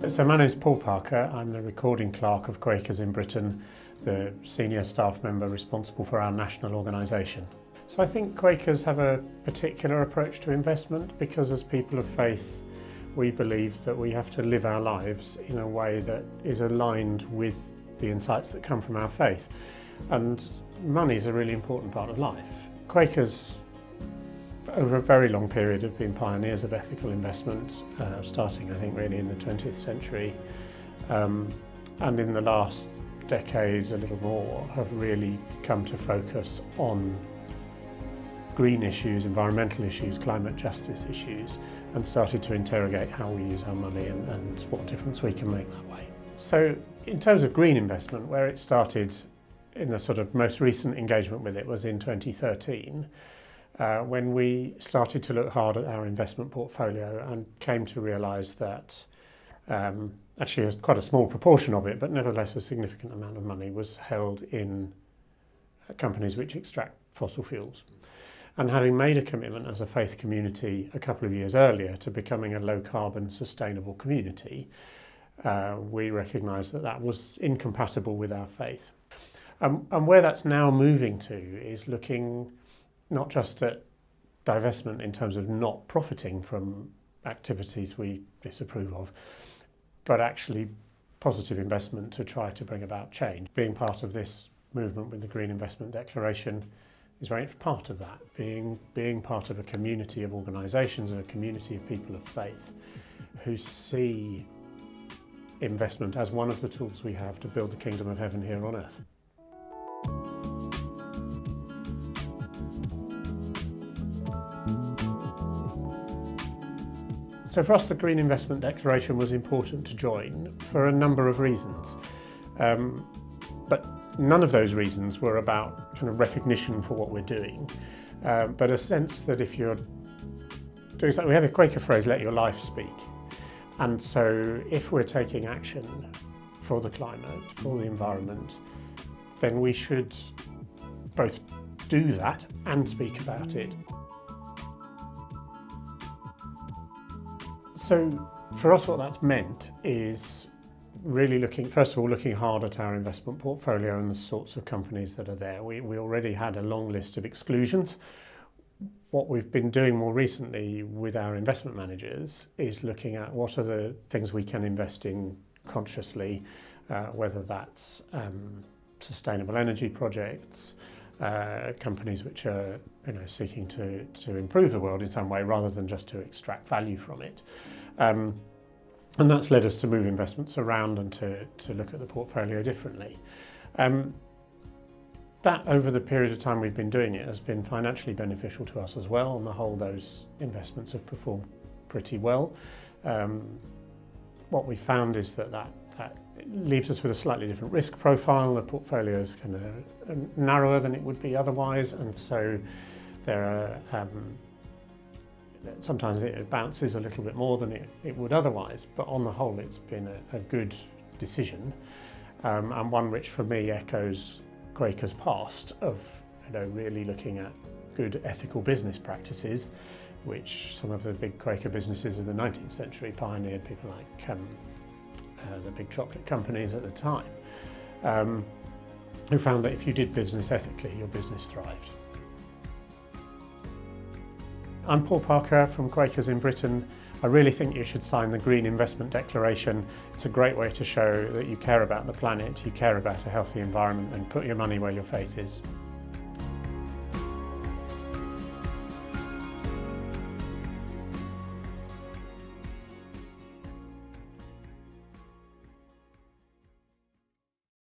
So my name is Paul Parker. I'm the recording clerk of Quakers in Britain, the senior staff member responsible for our national organisation. So I think Quakers have a particular approach to investment because as people of faith we believe that we have to live our lives in a way that is aligned with the insights that come from our faith. And money is a really important part of life. Quakers over a very long period have been pioneers of ethical investment, starting I think really in the 20th century, and in the last decade a little more have really come to focus on green issues, environmental issues, climate justice issues, and started to interrogate how we use our money and what difference we can make that way. So in terms of green investment, where it started in the sort of most recent engagement with it was in 2013, when we started to look hard at our investment portfolio and came to realise that actually quite a small proportion of it, but nevertheless a significant amount of money was held in companies which extract fossil fuels. And having made a commitment as a faith community a couple of years earlier to becoming a low carbon sustainable community, we recognised that that was incompatible with our faith. And where that's now moving to is looking not just at divestment in terms of not profiting from activities we disapprove of, but actually positive investment to try to bring about change. Being part of this movement with the Green Investment Declaration is very much part of that, being part of a community of organisations and a community of people of faith who see investment as one of the tools we have to build the kingdom of heaven here on earth. So for us, the Green Investment Declaration was important to join for a number of reasons. But none of those reasons were about kind of recognition for what we're doing, but a sense that if you're doing something, we have a Quaker phrase, let your life speak. And so if we're taking action for the climate, for the environment, then we should both do that and speak about it. So for us, what that's meant is really looking hard at our investment portfolio and the sorts of companies that are there. We already had a long list of exclusions. What we've been doing more recently with our investment managers is looking at what are the things we can invest in consciously, whether that's sustainable energy projects, companies which are seeking to improve the world in some way rather than just to extract value from it. And that's led us to move investments around and to look at the portfolio differently. That over the period of time we've been doing it has been financially beneficial to us as well. On the whole, those investments have performed pretty well. What we found is that leaves us with a slightly different risk profile. The portfolio is kind of narrower than it would be otherwise, and so there are sometimes it bounces a little bit more than it would otherwise, but on the whole it's been a good decision, and one which for me echoes Quakers' past of really looking at good ethical business practices, which some of the big Quaker businesses of the 19th century pioneered, people like the big chocolate companies at the time, who found that if you did business ethically, your business thrived. I'm Paul Parker from Quakers in Britain. I really think you should sign the Green Investment Declaration. It's a great way to show that you care about the planet, you care about a healthy environment, and put your money where your faith is.